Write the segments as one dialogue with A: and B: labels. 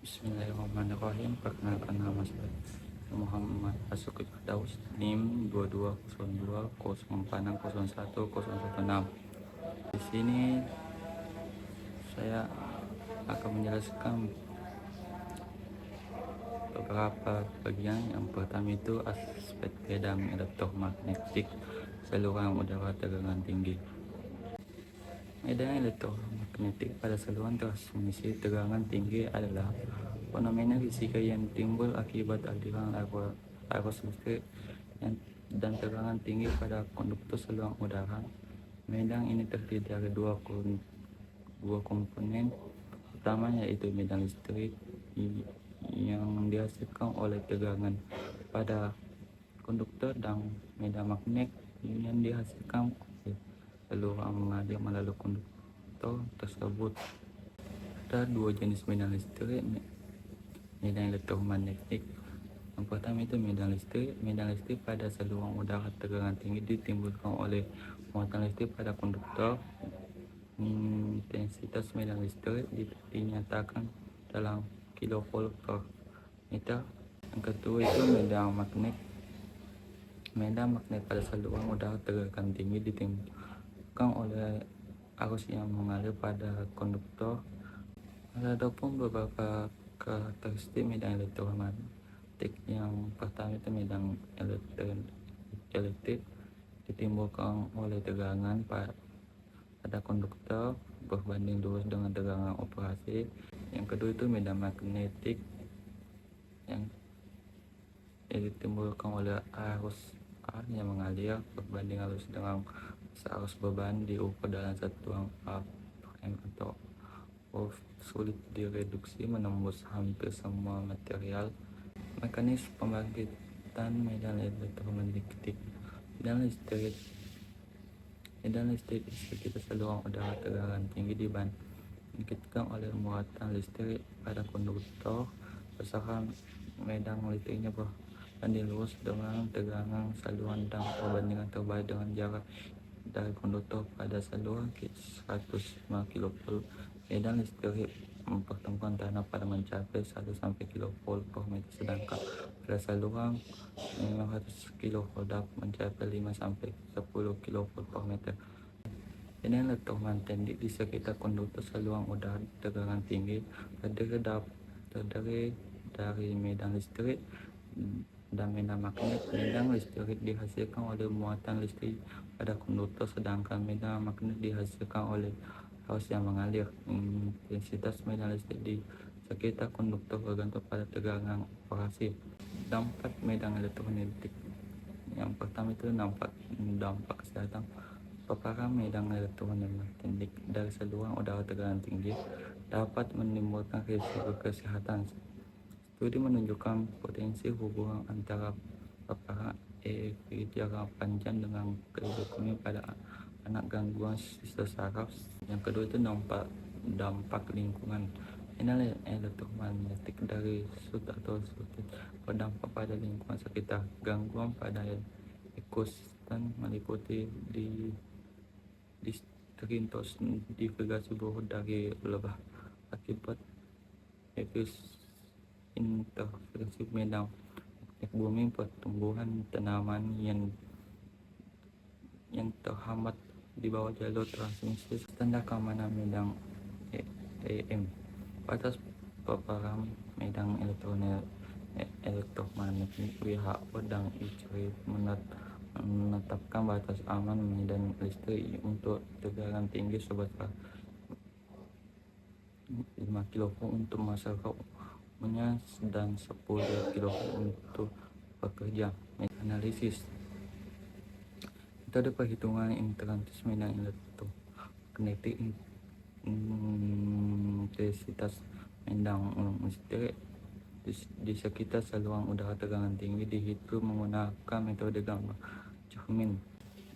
A: Bismillahirrahmanirrahim. Perkenalkan, nama saya Muhammad Asuki Daus, NIM 220204601016. Di sini saya akan menjelaskan beberapa bagian. Yang pertama itu aspek bidang elektromagnetik saluran udara tegangan tinggi. Medan elektromagnetik pada saluran transmisi tegangan tinggi adalah fenomena fisika yang timbul akibat aliran arus listrik dan tegangan tinggi pada konduktor saluran udara. Medan ini terdiri dari dua komponen utama, yaitu medan listrik yang dihasilkan oleh tegangan pada konduktor dan medan magnet yang dihasilkan oleh saluran mengalir melalui konduktor tersebut. Ada dua jenis medan listrik, medan elektromagnetik. Yang pertama itu medan listrik. Medan listrik pada saluran udara tegangan tinggi ditimbulkan oleh muatan listrik pada konduktor. Intensitas medan listrik dinyatakan dalam kilovolt per meter. Yang kedua itu medan magnet. Medan magnet pada saluran udara tegangan tinggi ditimbulkan oleh arus yang mengalir pada konduktor. Ada pun beberapa karakteristik medan elektromagnetik. Yang pertama itu medan elektrik ditimbulkan oleh tegangan pada konduktor berbanding lurus dengan tegangan operasi. Yang kedua itu medan magnetik yang ditimbulkan oleh arus A yang mengalir berbanding arus dengan arus beban diukur dalam satuan APM atau sulit direduksi menembus hampir semua material. Mekanisme pembangkitan medan elektromagnetik. Medan listrik di sekitar saluran udara tegangan tinggi dibangkitkan oleh muatan listrik pada konduktor. Besaran medan listriknya berbanding lurus dengan tegangan saluran dan perbandingan terbalik dengan jarak dari konduktor pada saluran 105 kV. Medan listrik mempertemukan tanah pada mencapai 1-3 kV per meter, sedangkan pada saluran 500 kV dapat mencapai 5-10 kV per meter. Medan elektromagnetik di sekitar konduktor saluran udara tegangan tinggi terdiri dari medan listrik dan medan magnet. Medan listrik dihasilkan oleh muatan listrik pada konduktor, sedangkan medan magnet dihasilkan oleh arus yang mengalir. Intensitas medan listrik di sekitar konduktor bergantung pada tegangan operasi. Dampak medan elektromagnetik. Yang pertama itu dampak kesehatan. Paparan medan elektromagnetik dari saluran udara tegangan tinggi dapat menimbulkan risiko kesehatan. Studi menunjukkan potensi hubungan antara paparan EEG jangka panjang dengan leukemia pada anak, gangguan sistem saraf. Yang kedua itu dampak lingkungan. Medan elektromagnetik dari sud atau sulit berdampak pada lingkungan sekitar. Gangguan pada ekosistem meliputi disintegrasi buruk dari lebah akibat interferensi medan magnetik bumi, pertumbuhan tanaman yang terhambat di bawah jalur transmisi. Standar keamanan medan EM. Batas paparan medan elektromagnetik. WHO dan ICRI menetapkan batas aman medan listrik untuk tegangan tinggi sebesar 5 kV untuk masyarakat umumnya dan 10 kV untuk pekerja. Analisis metode perhitungan intensitas medan elektromagnetik. Intensitas medan listrik di sekitar saluran udara tegangan tinggi dihitung menggunakan metode gambar cermin.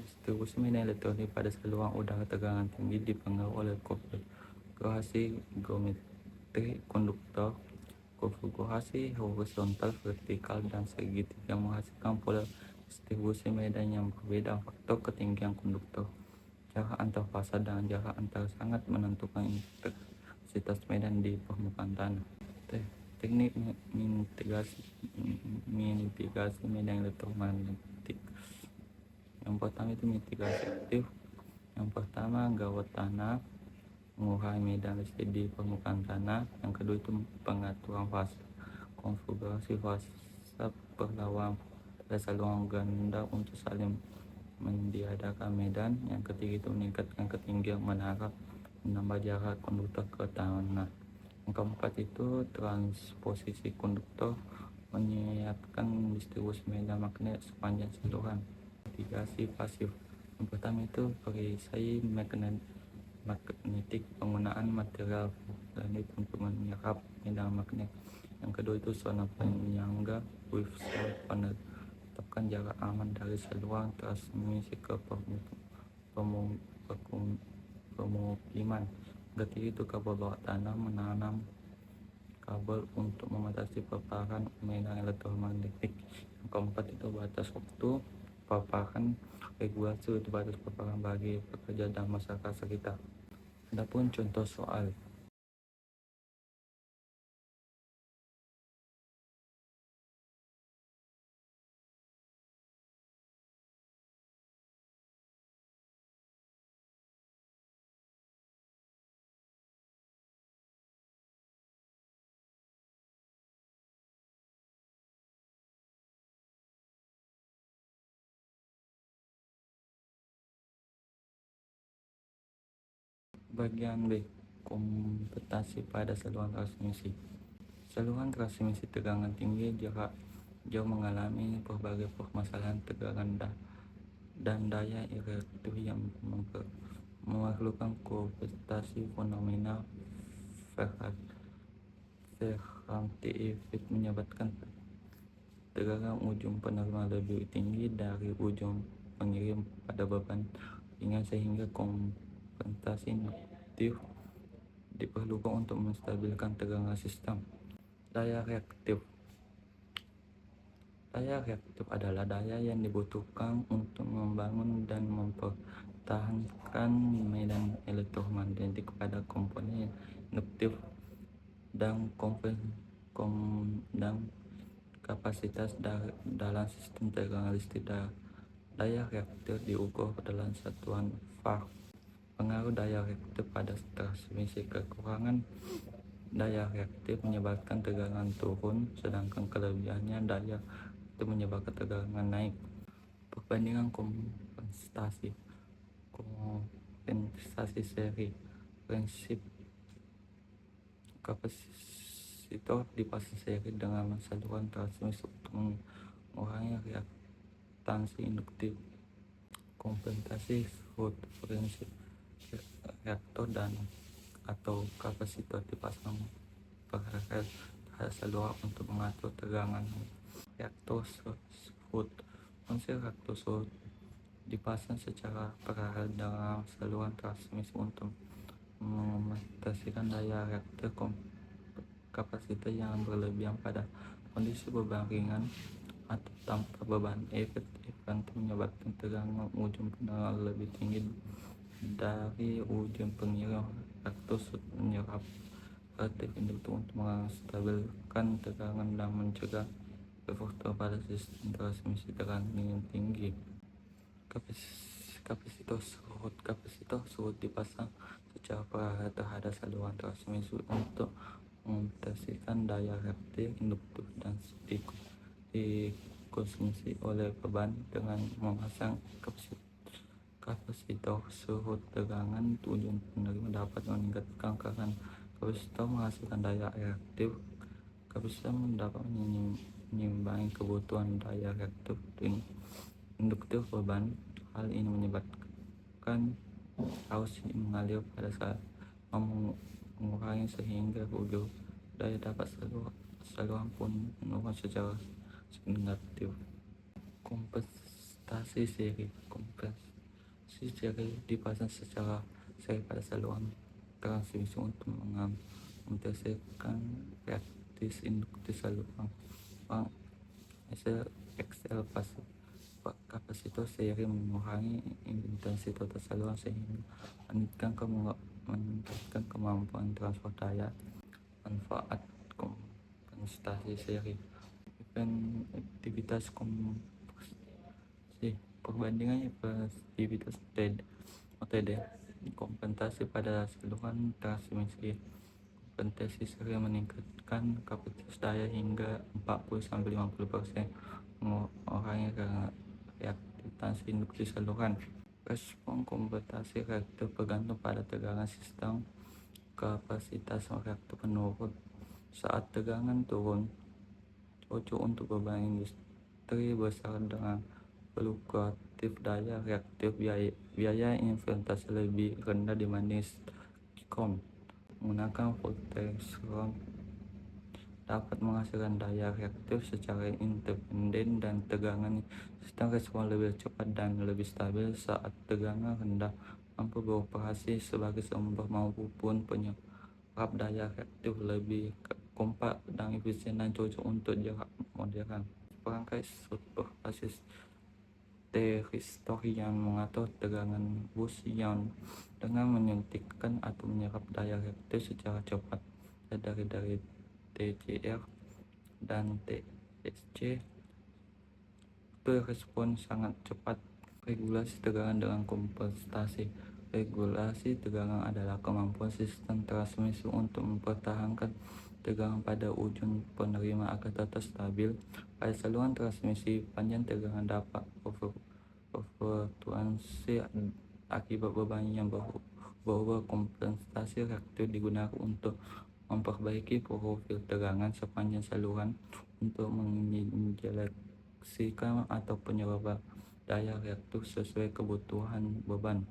A: Distribusi medan elektronik pada saluran udara tegangan tinggi dipengaruhi oleh konfigurasi geometri konduktor. Konfigurasi horizontal, vertikal, dan segitiga menghasilkan pola distribusi medan yang berbeda. Faktor ketinggian konduktor, jarak antar fasa, dan jarak antar sangat menentukan intensitas medan di permukaan tanah. Teknik mitigasi medan elektromagnetik. Yang pertama itu mitigasi aktif. Yang pertama, gawat tanah, mengurangi medan listrik di permukaan tanah. Yang kedua itu pengaturan fase, konfigurasi fase perlawanan pada saluran ganda untuk saling meniadakan medan. Yang ketiga itu meningkatkan ketinggian menara, menambah jarak konduktor ke tanah. Yang keempat itu transposisi konduktor, menyiapkan distribusi medan magnet sepanjang saluran. Mitigasi pasif. Yang pertama itu perisai magnetik, penggunaan material granit untuk menyerap medan magnet. Yang kedua itu zona penyangga with cell, menetapkan jarak aman dari saluran transmisi ke pemukiman. Ketiga itu kabel bawah tanah, menanam kabel untuk membatasi paparan medan elektromagnetik. Yang keempat itu batas waktu paparan, regulasi untuk batas paparan bagi pekerja dan masyarakat sekitar. Adapun contoh soal. Bagian B, komputasi pada saluran transmisi. Saluran transmisi tegangan tinggi jarak jauh mengalami berbagai permasalahan tegangan dan daya elektrik yang memerlukan komputasi fenomenal Faraday effect, menyebabkan tegangan ujung penerima lebih tinggi dari ujung pengirim pada beban ringan, sehingga kompensasi induktif diperlukan untuk menstabilkan tegangan sistem. Daya reaktif. Daya reaktif adalah daya yang dibutuhkan untuk membangun dan mempertahankan medan elektromagnetik pada komponen induktif dan kapasitas dalam sistem tegangan listrik. Daya reaktif diukur dalam satuan Farad. Pengaruh daya reaktif pada transmisi. Kekurangan daya reaktif menyebabkan tegangan turun, sedangkan kelebihannya daya reaktif menyebabkan tegangan naik. Perbandingan kompensasi seri. Prinsip kapasitor dipasang seri dengan saluran transmisi untuk mengurangi reaktansi induktif. Kompensasi surut. Prinsip reaktor dan atau kapasitor dipasang paralel terhadap saluran untuk mengatur tegangan. Reaktor surut. Prinsip reaktor surut dipasang secara paralel dengan saluran transmisi untuk mengatasikan daya reaktor kapasitor yang berlebihan pada kondisi beban ringan atau tanpa beban. Efek menyebabkan tegangan ujung penerima lebih tinggi dari ujung pengirim. Reaktor surut menyerap relatif induktif untuk menstabilkan tegangan dan mencegah faktor pada sistem transmisi tegangan tinggi. Kapasitor surut. Kapasitor surut dipasang secara paralel terhadap saluran transmisi untuk mengatasikan daya reaktif induktif dan dikonsumsi oleh beban. Dengan memasang kapasitor surut, tegangan ujung penerima dapat meningkatkan karena kapasitor menghasilkan daya reaktif. Kapasitor dapat menyimbangi kebutuhan daya reaktif induktif beban. Hal ini menyebabkan arus mengalir pada saat mengurangi, sehingga ujung daya dapat saluran pun menurun secara signifikan. Kompensasi seri. Kompensasi seri dipasang secara seri pada saluran transmisi untuk mengatasikan reaktif induktif saluran. XL pasif. Kapasitor seri mengurangi intensitas saluran sehingga meningkatkan kemampuan transfer daya. Manfaat kompensasi seri. Event aktivitas perbandingan aktivitas OTD, kompensasi pada saluran transmisi. Kompensasi seri meningkatkan kapasitas daya hingga 40-50%, mengurangi reaktivitas induksi saluran. Respon kompensasi reaktor bergantung pada tegangan sistem. Kapasitas reaktor menurun saat tegangan turun, cocok untuk beban industri besar dengan fluktuatif daya reaktif. Biaya investasi lebih rendah dibanding STARCOM. Menggunakan voltage dapat menghasilkan daya reaktif secara independen dan tegangan sistem respon lebih cepat dan lebih stabil saat tegangan rendah, mampu beroperasi sebagai sumber maupun penyerap daya reaktif lebih kompak dan efisien dan cocok untuk jarak modern. Perangkat superbasis teristor yang mengatur tegangan bus yang dengan menyuntikkan atau menyerap daya reaktif secara cepat dari TCR dan TSC. Itu respon sangat cepat. Regulasi tegangan dengan kompensasi. Regulasi tegangan adalah kemampuan sistem transmisi untuk mempertahankan tegangan pada ujung penerima agar tetap stabil. Pada saluran transmisi panjang, tegangan dapat berfluktuasi akibat beban yang berubah. Kompensasi reaktif digunakan untuk memperbaiki profil tegangan sepanjang saluran untuk menginjeksikan atau penyebab daya reaktif sesuai kebutuhan beban.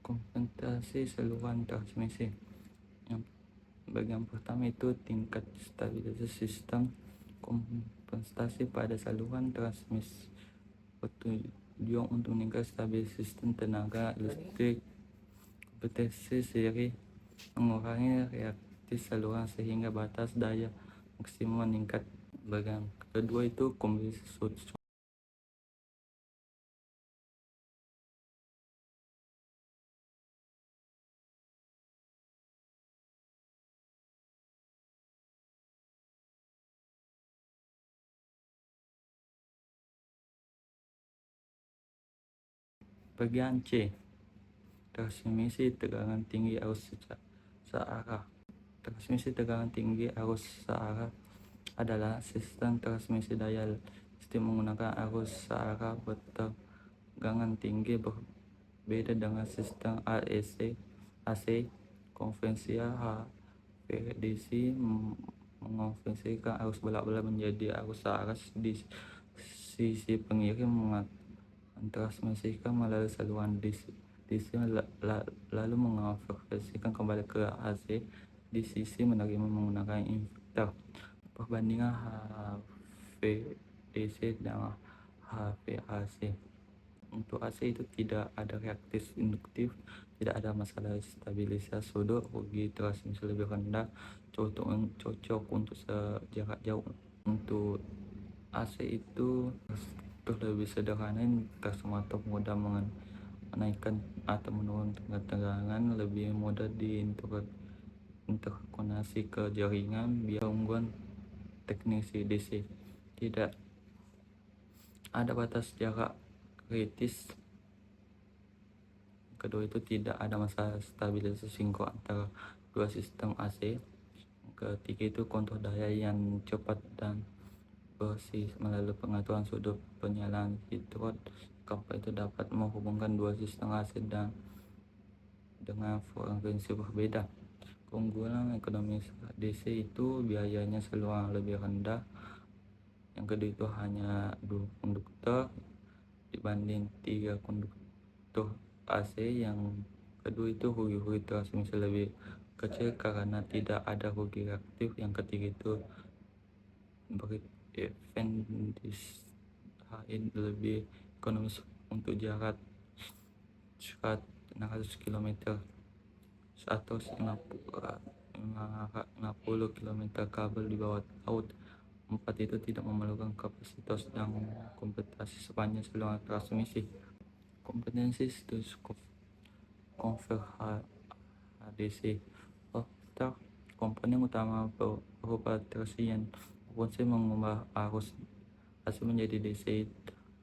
A: Kompensasi saluran transmisi. Bagian pertama itu tingkat stabilitas sistem. Kompensasi pada saluran transmisi bertujuan untuk meningkatkan stabilitas sistem tenaga listrik. Kompensasi seri mengurangi reaktif saluran sehingga batas daya maksimum meningkat. Bagian kedua itu kompensasi. Bagian C, transmisi tegangan tinggi arus searah. Transmisi tegangan tinggi arus searah adalah sistem transmisi daya listrik menggunakan arus searah bertegangan tinggi. Berbeda dengan sistem AC konvensional, HVDC mengonversikan arus belak-belak menjadi arus searah di sisi pengirim, mentransmisikan melalui saluran DC lalu mengonversikan kembali ke AC di sisi menerima menggunakan inverter. Perbandingan HVDC dan HVAC. Untuk AC itu tidak ada reaktif induktif, tidak ada masalah stabilisasi sudut, rugi transmisi lebih rendah, cocok untuk jarak jauh. Untuk AC itu lebih sederhana, transformator mudah menaikkan atau menurunkan tegangan, lebih mudah diinterkoneksi ke jaringan. Biar ungguan teknisi DC, tidak ada batas jarak kritis. Kedua itu tidak ada masalah stabilisasi sinkron antara dua sistem AC. Ketiga itu kontrol daya yang cepat dan bersih melalui pengaturan sudut penyalaan elektrod. Keempat itu dapat menghubungkan dua sistem AC dan dengan frekuensi berbeda. Keunggulan ekonomis DC itu biayanya selalu lebih rendah. Yang kedua itu hanya 2 konduktor dibanding 3 konduktor AC. Yang kedua itu rugi transmisi lebih kecil karena tidak ada rugi reaktif. Yang ketiga itu event lebih ekonomis untuk jarak 600 km atau 50 km kabel di bawah laut. 4 itu tidak memerlukan kapasitas dan kompensasi sepanjang saluran transmisi. Kompetensi stetoskop konver HDC. Komponen utama beroperasi yang berfungsi mengubah arus AC menjadi DC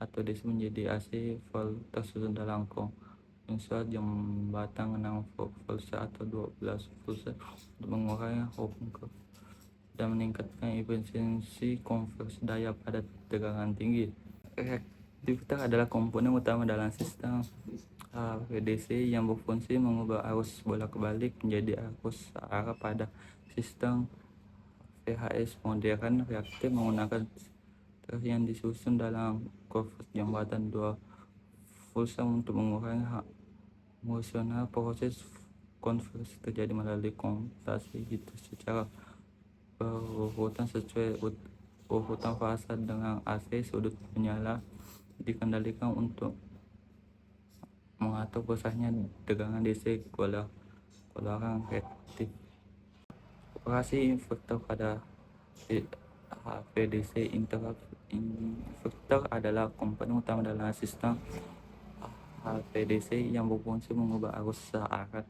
A: atau DC menjadi AC. Volt tersusun dalam konvensional jembatan 6 volts atau 12 volts untuk mengurangi hubungan dan meningkatkan efisiensi konversi daya pada tegangan tinggi. Reaktivitas adalah komponen utama dalam sistem HVDC yang berfungsi mengubah arus bolak-balik menjadi arus searah pada sistem VHS modern. Reaktif menggunakan yang disusun dalam konversi jembatan 2 volts untuk mengurangi emosional. Proses konversi terjadi melalui konversi itu secara berurutan sesuai urutan fase dengan AC. Sudut menyala dikendalikan untuk mengatur besarnya tegangan DC. Keluaran reaktif. Operasi inverter pada HVDC. Inverter adalah komponen utama dalam sistem HVDC yang berfungsi mengubah arus searah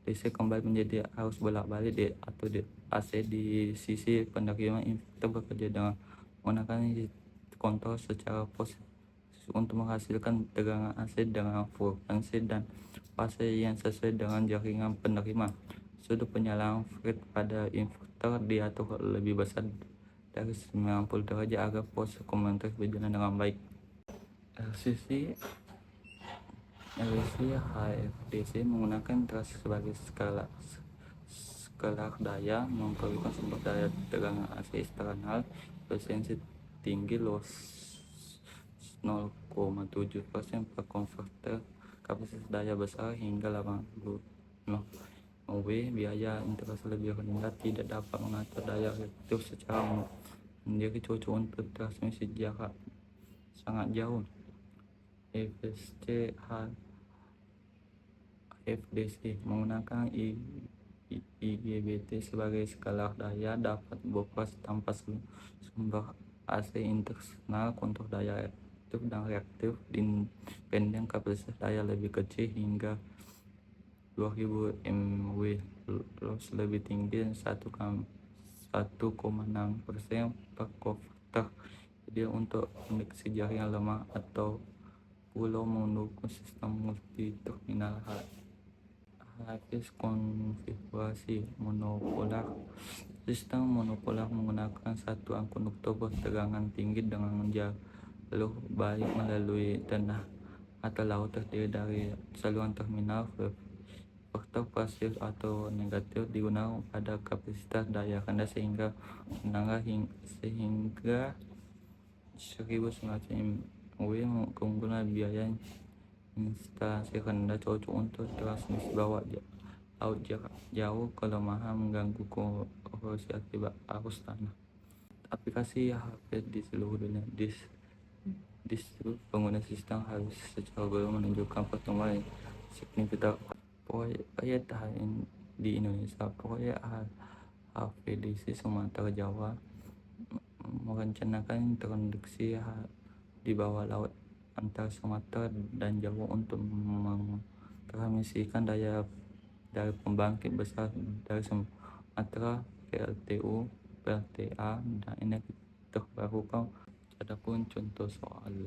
A: DC kembali menjadi arus bolak-balik atau AC di sisi penerima. Inverter bekerja dengan menggunakan kontrol secara positif untuk menghasilkan tegangan AC dengan frekuensi dan fase yang sesuai dengan jaringan penerima. Sudut penyalaan Fred pada inverter diatur lebih besar dari 90 derajat agar proses konversi berjalan dengan baik. LCC HFDC menggunakan trans sebagai skala daya, memperlukan sumber daya tegangan AC eksternal efisiensi tinggi loss 0,7% per konverter, kapasitas daya besar hingga 80 W. Biaya integrasi lebih rendah, tidak dapat mengatur daya reaktif secara mandiri, cocok untuk transmisi jarak sangat jauh. FSC HFDC menggunakan IGBT sebagai skala daya, dapat beroperasi tanpa sumber AC internal. Kontrol daya aktif dan reaktif independen, kapasitas daya lebih kecil hingga 2000 mW, loss lebih tinggi 1,6% per konverter. Jadi untuk koneksi jaringan lemah atau pulau mendukung sistem multi terminal HFS. Konfigurasi monopolar. Sistem monopolar menggunakan satuan konduktor bertegangan tinggi dengan jalur baik melalui tanah atau laut, terdiri dari saluran terminal. Faktor pasif atau negatif digunakan pada kapasitas daya rendah sehingga menengah sehingga 1900 mW. Keunggulan biaya instalasi rendah, cocok untuk transmisi bawah laut jarak jauh. Kelemahan mengganggu korosif akibat arus tanah. Aplikasi HP di seluruh dunia. Distro pengguna sistem harus secara global menunjukkan pertumbuhan signifikan proyek di Indonesia. Proyek HVDC Sumatera Jawa merencanakan introduksi di bawah laut antara Sumatera dan Jawa untuk mentransmisikan daya dari pembangkit besar dari Sumatera, PLTU, PLTA, dan energi terbarukan. Adapun contoh soal.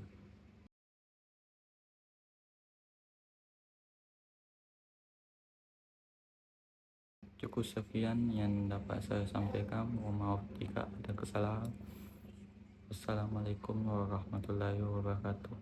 A: Cukup sekian yang dapat saya sampaikan. Mohon maaf jika ada kesalahan. Wassalamualaikum warahmatullahi wabarakatuh.